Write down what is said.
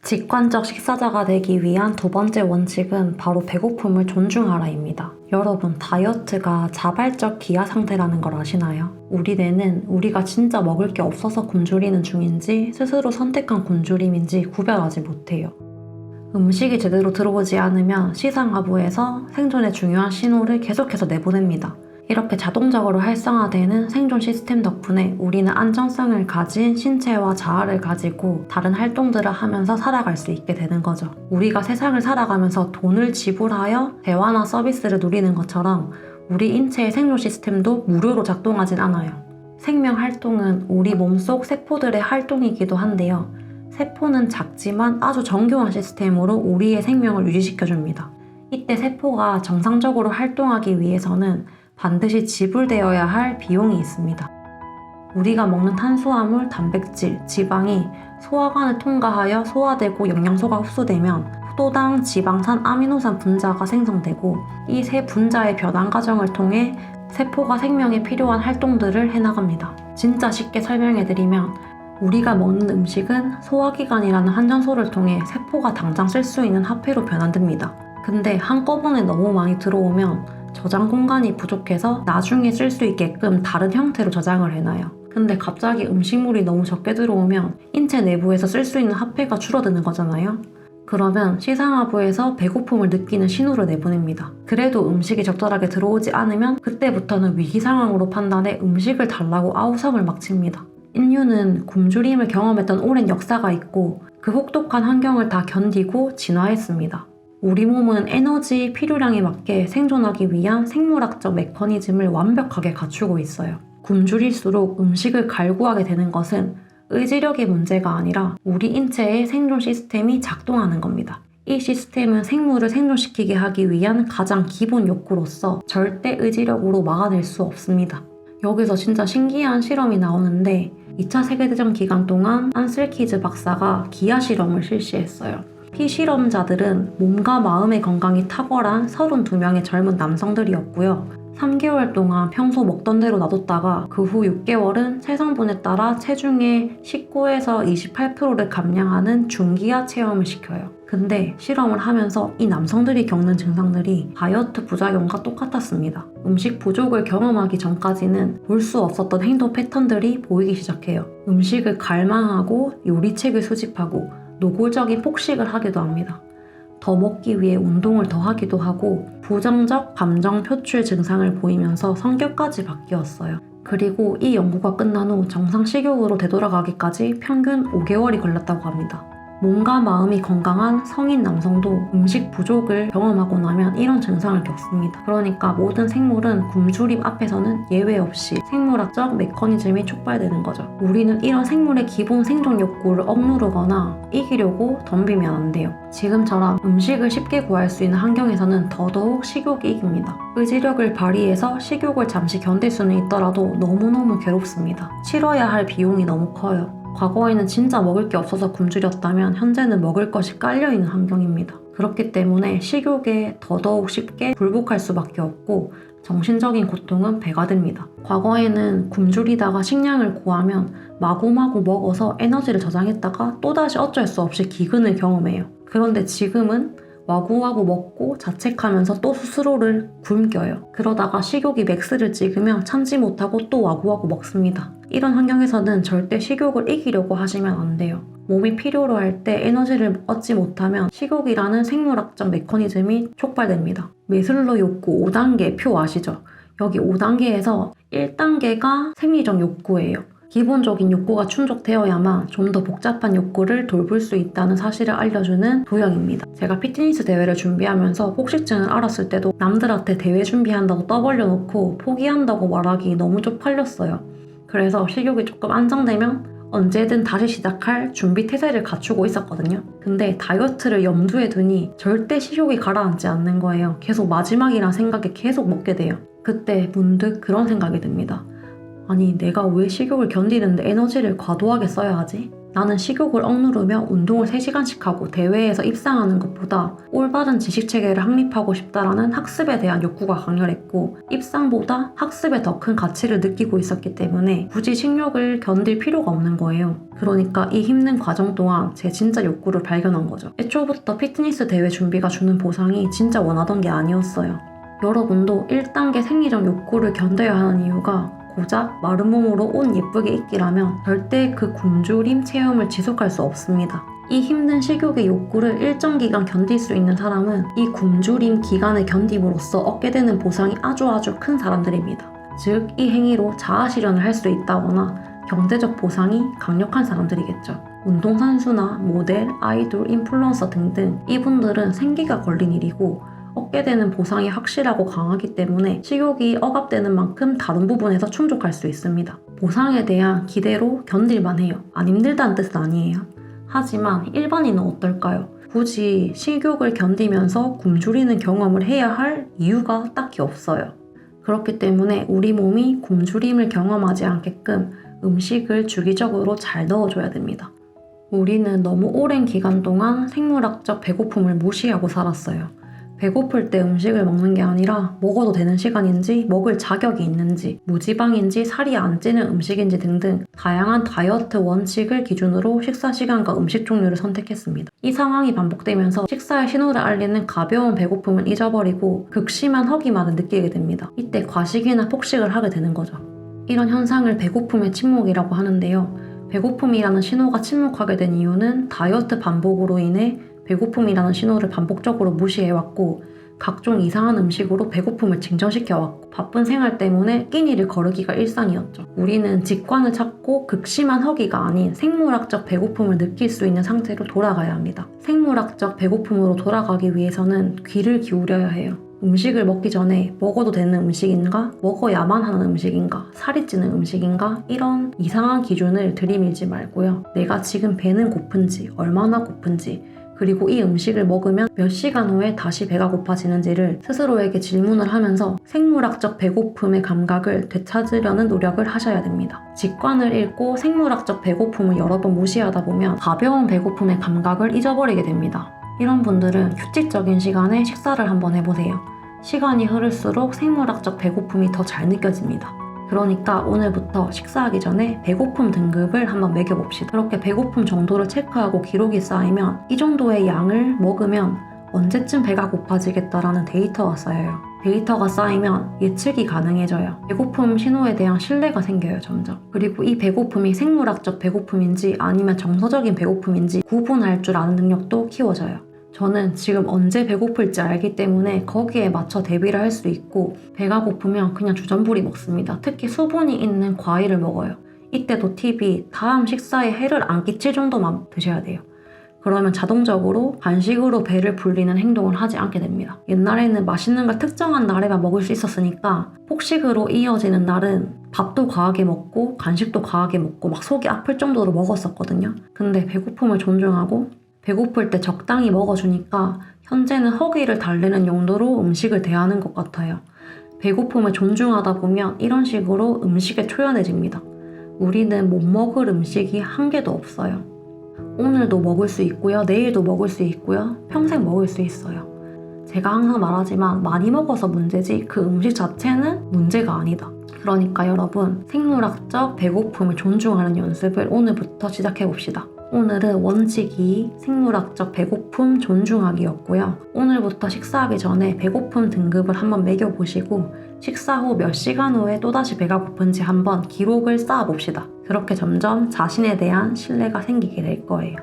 직관적 식사자가 되기 위한 두 번째 원칙은 바로 배고픔을 존중하라입니다. 여러분, 다이어트가 자발적 기아 상태라는 걸 아시나요? 우리 뇌는 우리가 진짜 먹을 게 없어서 굶주리는 중인지 스스로 선택한 굶주림인지 구별하지 못해요. 음식이 제대로 들어오지 않으면 시상하부에서 생존에 중요한 신호를 계속해서 내보냅니다. 이렇게 자동적으로 활성화되는 생존 시스템 덕분에 우리는 안정성을 가진 신체와 자아를 가지고 다른 활동들을 하면서 살아갈 수 있게 되는 거죠. 우리가 세상을 살아가면서 돈을 지불하여 대화나 서비스를 누리는 것처럼 우리 인체의 생존 시스템도 무료로 작동하진 않아요. 생명 활동은 우리 몸속 세포들의 활동이기도 한데요. 세포는 작지만 아주 정교한 시스템으로 우리의 생명을 유지시켜줍니다. 이때 세포가 정상적으로 활동하기 위해서는 반드시 지불되어야 할 비용이 있습니다. 우리가 먹는 탄수화물, 단백질, 지방이 소화관을 통과하여 소화되고 영양소가 흡수되면 포도당, 지방산, 아미노산 분자가 생성되고 이 세 분자의 변환 과정을 통해 세포가 생명에 필요한 활동들을 해나갑니다. 진짜 쉽게 설명해드리면 우리가 먹는 음식은 소화기관이라는 환전소를 통해 세포가 당장 쓸 수 있는 화폐로 변환됩니다. 근데 한꺼번에 너무 많이 들어오면 저장 공간이 부족해서 나중에 쓸 수 있게끔 다른 형태로 저장을 해놔요. 근데 갑자기 음식물이 너무 적게 들어오면 인체 내부에서 쓸 수 있는 화폐가 줄어드는 거잖아요. 그러면 시상하부에서 배고픔을 느끼는 신호를 내보냅니다. 그래도 음식이 적절하게 들어오지 않으면 그때부터는 위기 상황으로 판단해 음식을 달라고 아우성을 막 칩니다. 인류는 굶주림을 경험했던 오랜 역사가 있고 그 혹독한 환경을 다 견디고 진화했습니다. 우리 몸은 에너지 필요량에 맞게 생존하기 위한 생물학적 메커니즘을 완벽하게 갖추고 있어요. 굶주릴수록 음식을 갈구하게 되는 것은 의지력의 문제가 아니라 우리 인체의 생존 시스템이 작동하는 겁니다. 이 시스템은 생물을 생존시키게 하기 위한 가장 기본 욕구로서 절대 의지력으로 막아낼 수 없습니다. 여기서 진짜 신기한 실험이 나오는데 2차 세계대전 기간 동안 안슬키즈 박사가 기아 실험을 실시했어요. 피실험자들은 몸과 마음의 건강이 탁월한 32명의 젊은 남성들이었고요. 3개월 동안 평소 먹던 대로 놔뒀다가 그 후 6개월은 체성분에 따라 체중의 19에서 28%를 감량하는 중기아 체험을 시켜요. 근데 실험을 하면서 이 남성들이 겪는 증상들이 다이어트 부작용과 똑같았습니다. 음식 부족을 경험하기 전까지는 볼 수 없었던 행동 패턴들이 보이기 시작해요. 음식을 갈망하고 요리책을 수집하고 노골적인 폭식을 하기도 합니다. 더 먹기 위해 운동을 더 하기도 하고 부정적 감정 표출 증상을 보이면서 성격까지 바뀌었어요. 그리고 이 연구가 끝난 후 정상 식욕으로 되돌아가기까지 평균 5개월이 걸렸다고 합니다. 몸과 마음이 건강한 성인 남성도 음식 부족을 경험하고 나면 이런 증상을 겪습니다. 그러니까 모든 생물은 굶주림 앞에서는 예외 없이 생물학적 메커니즘이 촉발되는 거죠. 우리는 이런 생물의 기본 생존 욕구를 억누르거나 이기려고 덤비면 안 돼요. 지금처럼 음식을 쉽게 구할 수 있는 환경에서는 더더욱 식욕이 이깁니다. 의지력을 발휘해서 식욕을 잠시 견딜 수는 있더라도 너무너무 괴롭습니다. 치러야 할 비용이 너무 커요. 과거에는 진짜 먹을 게 없어서 굶주렸다면 현재는 먹을 것이 깔려있는 환경입니다. 그렇기 때문에 식욕에 더더욱 쉽게 굴복할 수밖에 없고 정신적인 고통은 배가 됩니다. 과거에는 굶주리다가 식량을 구하면 마구마구 먹어서 에너지를 저장했다가 또다시 어쩔 수 없이 기근을 경험해요. 그런데 지금은 와구와구 먹고 자책하면서 또 스스로를 굶겨요. 그러다가 식욕이 맥스를 찍으면 참지 못하고 또 와구와구 먹습니다. 이런 환경에서는 절대 식욕을 이기려고 하시면 안 돼요. 몸이 필요로 할 때 에너지를 얻지 못하면 식욕이라는 생물학적 메커니즘이 촉발됩니다. 메슬로 욕구 5단계 표 아시죠? 여기 5단계에서 1단계가 생리적 욕구예요. 기본적인 욕구가 충족되어야만 좀 더 복잡한 욕구를 돌볼 수 있다는 사실을 알려주는 도형입니다. 제가 피트니스 대회를 준비하면서 폭식증을 알았을 때도 남들한테 대회 준비한다고 떠벌려놓고 포기한다고 말하기 너무 쪽팔렸어요. 그래서 식욕이 조금 안정되면 언제든 다시 시작할 준비 태세를 갖추고 있었거든요. 근데 다이어트를 염두에 두니 절대 식욕이 가라앉지 않는 거예요. 계속 마지막이란 생각에 계속 먹게 돼요. 그때 문득 그런 생각이 듭니다. 아니, 내가 왜 식욕을 견디는데 에너지를 과도하게 써야 하지? 나는 식욕을 억누르며 운동을 3시간씩 하고 대회에서 입상하는 것보다 올바른 지식체계를 확립하고 싶다라는 학습에 대한 욕구가 강렬했고 입상보다 학습에 더 큰 가치를 느끼고 있었기 때문에 굳이 식욕을 견딜 필요가 없는 거예요. 그러니까 이 힘든 과정 동안 제 진짜 욕구를 발견한 거죠. 애초부터 피트니스 대회 준비가 주는 보상이 진짜 원하던 게 아니었어요. 여러분도 1단계 생리적 욕구를 견뎌야 하는 이유가 고작 마른 몸으로 옷 예쁘게 입기라면 절대 그 굶주림 체험을 지속할 수 없습니다. 이 힘든 식욕의 욕구를 일정 기간 견딜 수 있는 사람은 이 굶주림 기간을 견딤으로써 얻게 되는 보상이 아주 큰 사람들입니다. 즉, 이 행위로 자아 실현을 할 수 있다거나 경제적 보상이 강력한 사람들이겠죠. 운동선수나 모델, 아이돌, 인플루언서 등등 이분들은 생기가 걸린 일이고 얻게 되는 보상이 확실하고 강하기 때문에 식욕이 억압되는 만큼 다른 부분에서 충족할 수 있습니다. 보상에 대한 기대로 견딜만 해요. 안 힘들다는 뜻은 아니에요. 하지만 일반인은 어떨까요? 굳이 식욕을 견디면서 굶주리는 경험을 해야 할 이유가 딱히 없어요. 그렇기 때문에 우리 몸이 굶주림을 경험하지 않게끔 음식을 주기적으로 잘 넣어줘야 됩니다. 우리는 너무 오랜 기간 동안 생물학적 배고픔을 무시하고 살았어요. 배고플 때 음식을 먹는 게 아니라 먹어도 되는 시간인지, 먹을 자격이 있는지, 무지방인지, 살이 안 찌는 음식인지 등등 다양한 다이어트 원칙을 기준으로 식사 시간과 음식 종류를 선택했습니다. 이 상황이 반복되면서 식사의 신호를 알리는 가벼운 배고픔을 잊어버리고 극심한 허기만을 느끼게 됩니다. 이때 과식이나 폭식을 하게 되는 거죠. 이런 현상을 배고픔의 침묵이라고 하는데요. 배고픔이라는 신호가 침묵하게 된 이유는 다이어트 반복으로 인해 배고픔이라는 신호를 반복적으로 무시해왔고 각종 이상한 음식으로 배고픔을 진정시켜왔고 바쁜 생활 때문에 끼니를 거르기가 일상이었죠. 우리는 직관을 찾고 극심한 허기가 아닌 생물학적 배고픔을 느낄 수 있는 상태로 돌아가야 합니다. 생물학적 배고픔으로 돌아가기 위해서는 귀를 기울여야 해요. 음식을 먹기 전에 먹어도 되는 음식인가? 먹어야만 하는 음식인가? 살이 찌는 음식인가? 이런 이상한 기준을 들이밀지 말고요. 내가 지금 배는 고픈지, 얼마나 고픈지, 그리고 이 음식을 먹으면 몇 시간 후에 다시 배가 고파지는지를 스스로에게 질문을 하면서 생물학적 배고픔의 감각을 되찾으려는 노력을 하셔야 됩니다. 직관을 잃고 생물학적 배고픔을 여러 번 무시하다 보면 가벼운 배고픔의 감각을 잊어버리게 됩니다. 이런 분들은 규칙적인 시간에 식사를 한번 해보세요. 시간이 흐를수록 생물학적 배고픔이 더 잘 느껴집니다. 그러니까 오늘부터 식사하기 전에 배고픔 등급을 한번 매겨봅시다. 그렇게 배고픔 정도를 체크하고 기록이 쌓이면 이 정도의 양을 먹으면 언제쯤 배가 고파지겠다라는 데이터가 쌓여요. 데이터가 쌓이면 예측이 가능해져요. 배고픔 신호에 대한 신뢰가 생겨요, 점점. 그리고 이 배고픔이 생물학적 배고픔인지 아니면 정서적인 배고픔인지 구분할 줄 아는 능력도 키워져요. 저는 지금 언제 배고플지 알기 때문에 거기에 맞춰 대비를 할 수 있고 배가 고프면 그냥 주전부리 먹습니다. 특히 수분이 있는 과일을 먹어요. 이때도 팁이 다음 식사에 해를 안 끼칠 정도만 드셔야 돼요. 그러면 자동적으로 간식으로 배를 불리는 행동을 하지 않게 됩니다. 옛날에는 맛있는 걸 특정한 날에만 먹을 수 있었으니까 폭식으로 이어지는 날은 밥도 과하게 먹고 간식도 과하게 먹고 막 속이 아플 정도로 먹었었거든요. 근데 배고픔을 존중하고 배고플 때 적당히 먹어주니까 현재는 허기를 달래는 용도로 음식을 대하는 것 같아요. 배고픔을 존중하다 보면 이런 식으로 음식에 초연해집니다. 우리는 못 먹을 음식이 한 개도 없어요. 오늘도 먹을 수 있고요. 내일도 먹을 수 있고요. 평생 먹을 수 있어요. 제가 항상 말하지만 많이 먹어서 문제지 그 음식 자체는 문제가 아니다. 그러니까 여러분, 생물학적 배고픔을 존중하는 연습을 오늘부터 시작해봅시다. 오늘은 원칙이 생물학적 배고픔 존중하기였고요. 오늘부터 식사하기 전에 배고픔 등급을 한번 매겨보시고 식사 후 몇 시간 후에 또다시 배가 고픈지 한번 기록을 쌓아봅시다. 그렇게 점점 자신에 대한 신뢰가 생기게 될 거예요.